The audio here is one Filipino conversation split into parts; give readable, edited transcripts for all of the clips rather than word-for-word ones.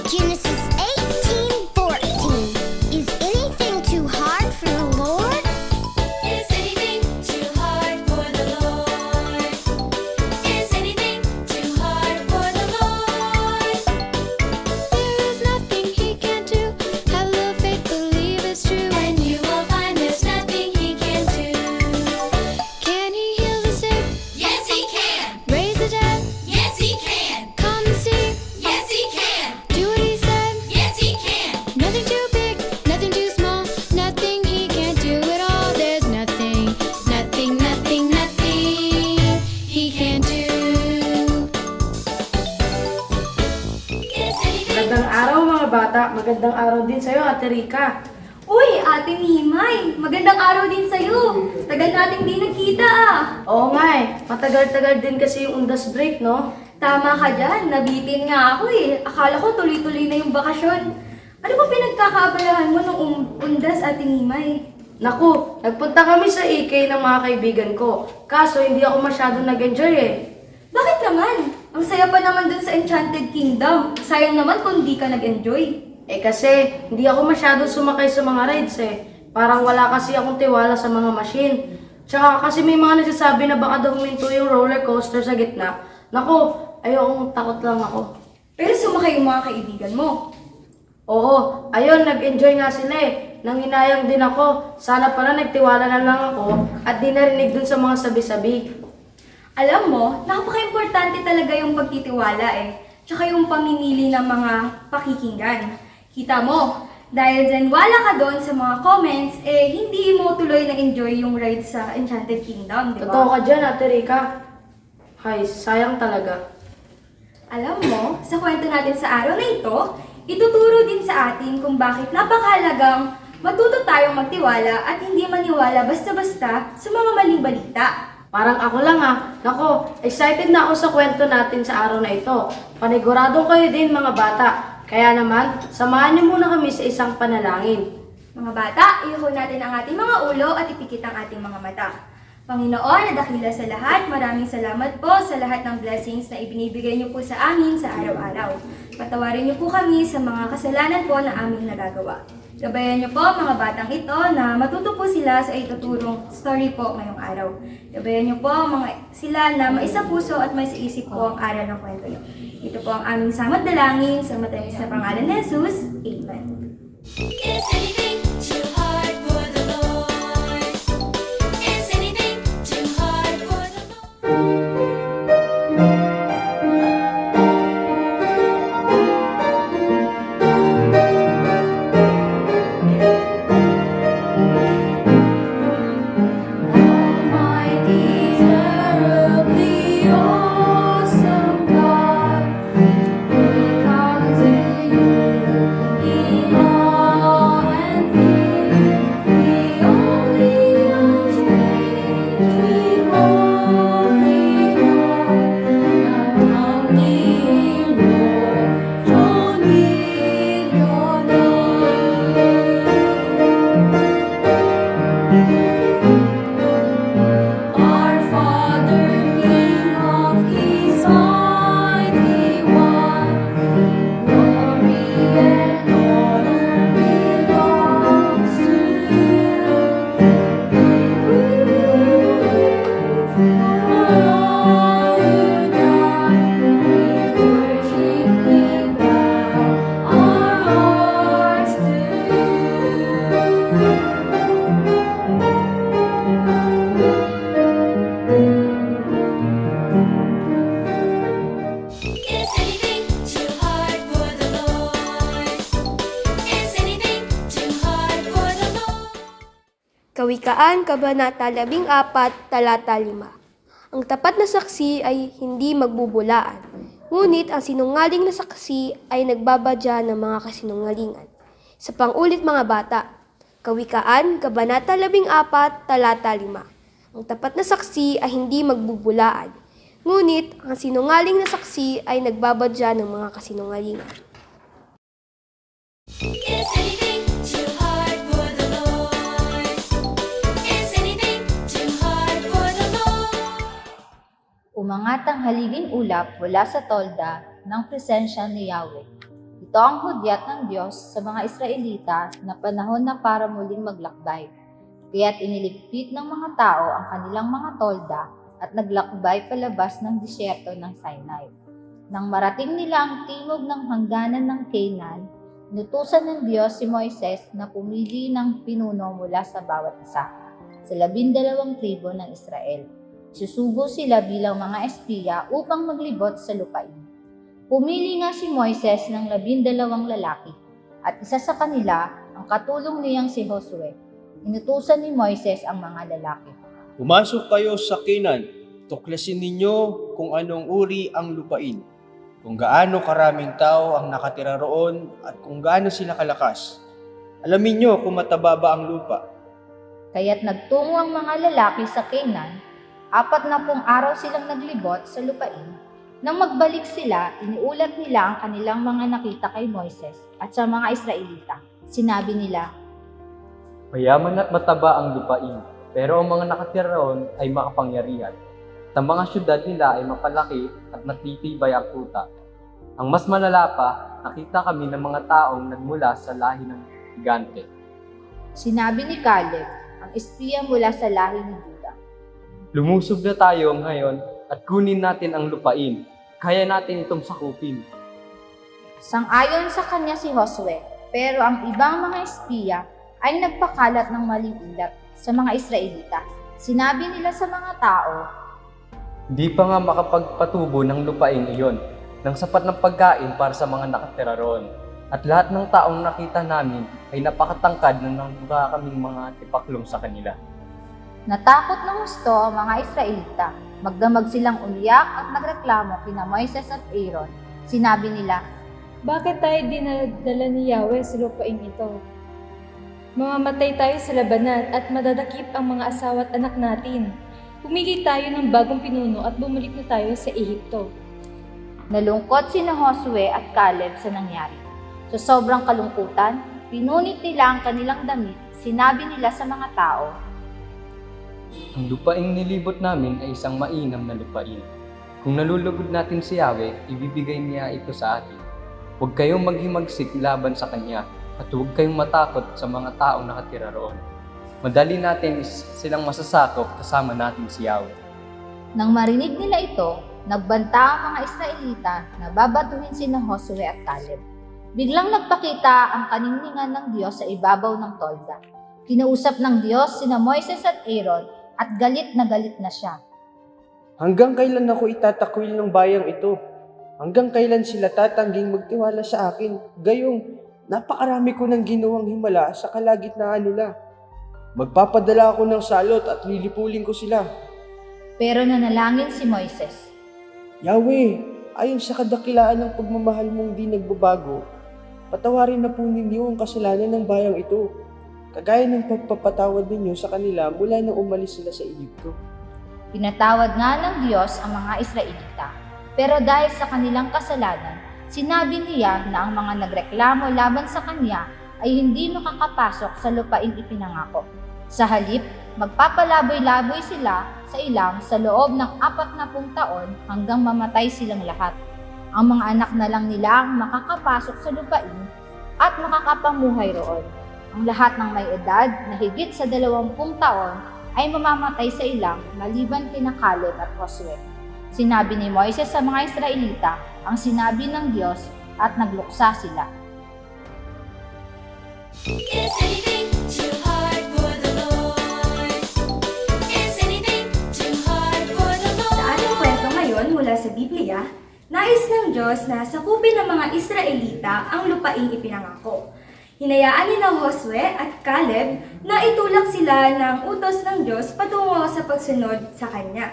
Genesis 18:14. Is anything too hard for the Lord? Is anything too hard for the Lord? Is anything too hard for the Lord? There is nothing He can't do. Have a little faith, believe it's true. And you will find there's nothing He can't do. Can He heal the sick? Yes, He can. Raise the dead? Yes, He can. Calm the sea? Yes, He can. Do what He said? Yes, He can. Nothing too big, nothing too small, nothing He can't do at all. There's nothing, nothing, nothing, nothing He can't do. Is anything Magandang araw mga bata, magandang araw din sa'yo Ate Rica. Uy, Ate Mimay! Magandang araw din sa'yo! Tagal nating di nagkita ah! Oo nga matagal-tagal din kasi yung undas break no? Tama ka dyan, nabitin nga ako eh. Akala ko tuloy-tuloy na yung bakasyon. Ano ba pinagkakaabalahan mo nung undas, Ate Mimay? Naku, nagpunta kami sa AK ng mga kaibigan ko. Kaso hindi ako masyadong nag-enjoy eh. Bakit naman? Ang saya pa naman dun sa Enchanted Kingdom. Sayang naman kung di ka nag-enjoy. Eh kasi hindi ako masyadong sumakay sa mga rides eh. Parang wala kasi akong tiwala sa mga machine. Tsaka kasi may mga nagsasabi na baka daw huminto yung roller coaster sa gitna. Naku, ayokong takot lang ako. Pero sumakay yung mga kaibigan mo. Oo, ayun, nag-enjoy nga sila eh. Nanginayang din ako. Sana pala nagtiwala na lang ako at di narinig dun sa mga sabi-sabi. Alam mo, napaka-importante talaga yung pagtitiwala eh. Tsaka yung pamimili ng mga pakikinggan. Kita mo, dahil dyan wala ka doon sa mga comments, eh hindi mo tuloy na-enjoy yung ride sa Enchanted Kingdom, di ba? Totoo ka dyan, Ate Rica. Hay, sayang talaga. Alam mo, sa kwento natin sa araw na ito, ituturo din sa atin kung bakit napakahalagang matuto tayong magtiwala at hindi maniwala basta-basta sa mga maling balita. Parang ako lang Nako, excited na ako sa kwento natin sa araw na ito. Paniguradong kayo din mga bata. Kaya naman, samahan niyo muna kami sa isang panalangin. Mga bata, iyuko natin ang ating mga ulo at ipikit ang ating mga mata. Panginoon na dakila sa lahat, maraming salamat po sa lahat ng blessings na ibinibigay niyo po sa amin sa araw-araw. Patawarin niyo po kami sa mga kasalanan po na aming nagagawa. Gabayan niyo po mga batang ito na matuto po sila sa ituturong story po ngayong araw. Gabayan niyo po sila na maisa puso at may isip po ang aral ng kwento niyo. Ito po ang aming samad dalangin sa matamis na pangalan ni Jesus. Amen. Is anything too hard for the Lord? Is anything too hard for the Lord? Almighty, terribly awesome God, we come to you in awe and fear. The only unchanging, holy God, abounding Lord, drawn with your Our Father, King of Kings, Mighty One, glory and honor belongs to you. For all you done, we worship, we bow our hearts to you. Is anything too hard for the Lord? Is anything too hard for the Lord? Kawikaan, Kabanata 14, Talata 5. Ang tapat na saksi ay hindi magbubulaan, ngunit ang sinungaling na saksi ay nagbabadya ng mga kasinungalingan. Sa pangulit mga bata, Kawikaan, Kabanata 14, Talata 5. Ang tapat na saksi ay hindi magbubulaan, ngunit ang sinungaling na saksi ay nagbabadya ng mga kasinungalingan. Is anything too hard for the Lord? Is anything too hard for the Lord? Umangat ang haliging ulap mula sa tolda ng presensya ni Yahweh. Ito Ito ang hudyat ng Diyos sa mga Israelita na panahon na para muling maglakbay. Kaya't iniligpit ng mga tao ang kanilang mga tolda at naglakbay palabas ng disyerto ng Sinai. Nang marating nila ang timog ng hangganan ng Canaan, inutusan ng Diyos si Moises na pumili ng pinuno mula sa bawat isa, sa 12 tribo ng Israel. Susugo sila bilang mga espiya upang maglibot sa lupain. Pumili nga si Moises ng 12 lalaki, at isa sa kanila ang katulong niyang si Josue. Inutusan ni Moises ang mga lalaki. Pumasok kayo sa Canaan, tuklasin ninyo kung anong uri ang lupain, kung gaano karaming tao ang nakatira roon at kung gaano sila kalakas. Alamin nyo kung mataba ba ang lupa. Kaya't nagtungo ang mga lalaki sa Canaan, 40 araw silang naglibot sa lupain. Nang magbalik sila, iniulat nila ang kanilang mga nakita kay Moises at sa mga Israelita. Sinabi nila, Mayaman at mataba ang lupain, pero ang mga nakatira roon ay makapangyarihan. At ang mga syudad nila ay mapalaki at matitibay ang kuta. Ang mas malala pa, nakita kami ng mga taong nagmula sa lahi ng higante. sinabi ni Caleb, ang espiya mula sa lahi ni Juda. Lumusob na tayo ngayon at kunin natin ang lupain. Kaya natin itong sakupin. Sang-ayon sa kanya si Josue, pero ang ibang mga espiya ay nagpakalat ng maling ulat sa mga Israelita. Sinabi nila sa mga tao, Hindi pa nga makapagpatubo ng lupain iyon ng sapat ng pagkain para sa mga nakatira roon. At lahat ng taong nakita namin ay napakatangkad na nangbuka kaming mga tipaklong sa kanila. natakot ng gusto ang mga Israelita. Magdamag silang umiyak at nagreklamo kina Moises at Aaron. Sinabi nila, Bakit tayo dinadala ni Yahweh sa lupaing ito? Mamamatay tayo sa labanan at madadakip ang mga asawa at anak natin. Pumili tayo ng bagong pinuno at bumalik na tayo sa Ehipto. nalungkot sina Josue at Caleb sa nangyari. Sa sobrang kalungkutan, pinunit nila ang kanilang damit. Sinabi nila sa mga tao, Ang lupaing nilibot namin ay isang mainam na lupain. Kung nalulugod natin si Yahweh, ibibigay niya ito sa atin. Huwag kayong maghimagsik laban sa Kanya at huwag kayong matakot sa mga taong nakatira roon. Madali natin silang masasakop kasama natin si Yahweh. Nang marinig nila ito, nagbanta ang mga Israelita na babatuhin sina Josue at Caleb. Biglang nagpakita ang kaningningan ng Diyos sa ibabaw ng tolda. Kinausap ng Diyos sina Moises at Aaron at galit na siya. Hanggang kailan ako itatakwil ng bayang ito? Hanggang kailan sila tatangging magtiwala sa akin? Gayong, napakarami ko ng ginawang himala sa kalagitnaan nila. Magpapadala ako ng salot at lilipulin ko sila. Pero nanalangin si Moises. Yahweh, ayon sa kadakilaan ng pagmamahal mong di nagbabago, patawarin na po ninyo ang kasalanan ng bayang ito, kagaya ng pagpapatawad ninyo sa kanila mula nang umalis sila sa Ehipto. Pinatawad nga ng Diyos ang mga Israelita. Pero dahil sa kanilang kasalanan, sinabi niya na ang mga nagreklamo laban sa kanya ay hindi makakapasok sa lupaing ipinangako. Sa halip, magpapalaboy-laboy sila sa ilang sa loob ng 40 taon hanggang mamatay silang lahat. Ang mga anak na lang nila ang makakapasok sa lupain at makakapamuhay roon. Ang lahat ng may edad na higit sa 20 taon ay mamamatay sa ilang maliban kina Caleb at Josue. Sinabi ni Moises sa mga Israelita ang sinabi ng Diyos at nagluksa sila. Is anything too hard for the Lord? Is anything too hard for the Lord? Sa ating kwento ngayon mula sa Biblia, nais ng Diyos na sakupin ng mga Israelita ang lupaing ipinangako. Hinayaan ni Josue at Caleb na itulak sila ng utos ng Diyos patungo sa pagsunod sa Kanya.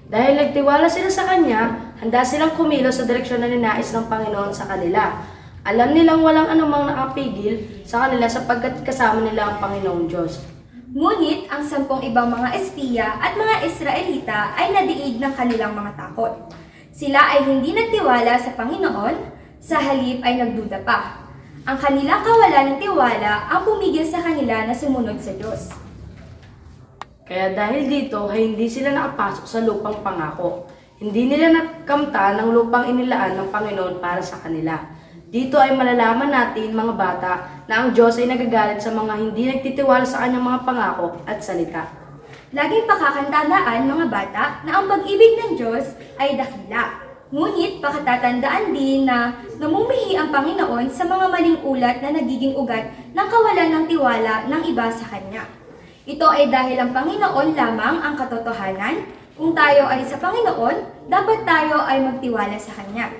Dahil nagtiwala sila sa Kanya, handa silang kumilos sa direksyon na ninais ng Panginoon sa kanila. Alam nilang walang anumang nakapigil sa kanila sapagkat kasama nila ang Panginoong Diyos. Ngunit ang 10 ibang mga espiya at mga Israelita ay nadiig ng kanilang mga takot. Sila ay hindi nagtiwala sa Panginoon, sa halip ay nagduda pa. Ang kanilang kawalan ng tiwala ang pumigil sa kanila na sumunod sa Diyos. Kaya dahil dito ay hindi sila nakapasok sa lupang pangako. Hindi nila nakamta ng lupang inilaan ng Panginoon para sa kanila. Dito ay malalaman natin, mga bata, na ang Diyos ay nagagalit sa mga hindi nagtitiwala sa kanyang mga pangako at salita. Laging pakakantandaan, mga bata, na ang pag-ibig ng Diyos ay dakila. Ngunit pakatatandaan din na namumihi ang Panginoon sa mga maling ulat na nagiging ugat ng kawalan ng tiwala ng iba sa Kanya. Ito ay dahil ang Panginoon lamang ang katotohanan. Kung tayo ay sa Panginoon, dapat tayo ay magtiwala sa Kanya.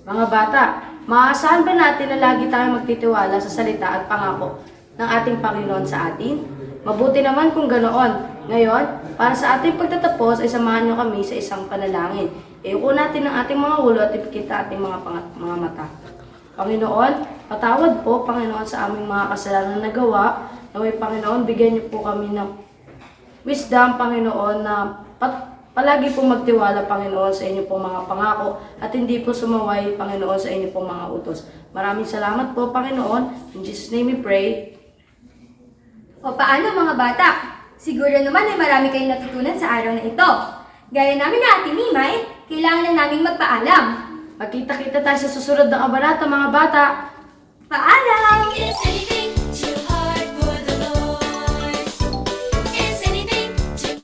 Mga bata, maaasahan ba natin na lagi tayong magtitiwala sa salita at pangako ng ating Panginoon sa atin? Mabuti naman kung ganoon. Ngayon, para sa ating pagtatapos ay samahan niyo kami sa isang panalangin. Iuko natin ang ating mga ulo at ipikita ating mga mata. Panginoon, patawad po, Panginoon, sa aming mga kasalanan na nagawa. Naway, Panginoon, bigyan niyo po kami ng wisdom, Panginoon, na palagi po magtiwala, Panginoon, sa inyo pong mga pangako at hindi po sumaway, Panginoon, sa inyo pong mga utos. Maraming salamat po, Panginoon. In Jesus' name we pray. O paano, mga bata? Siguro naman ay marami kayong natutunan sa araw na ito. Gaya namin na Ate Mimay, kailangan na naming magpaalam. Magkita-kita tayo sa susunod na kabanata, mga bata. Paalam!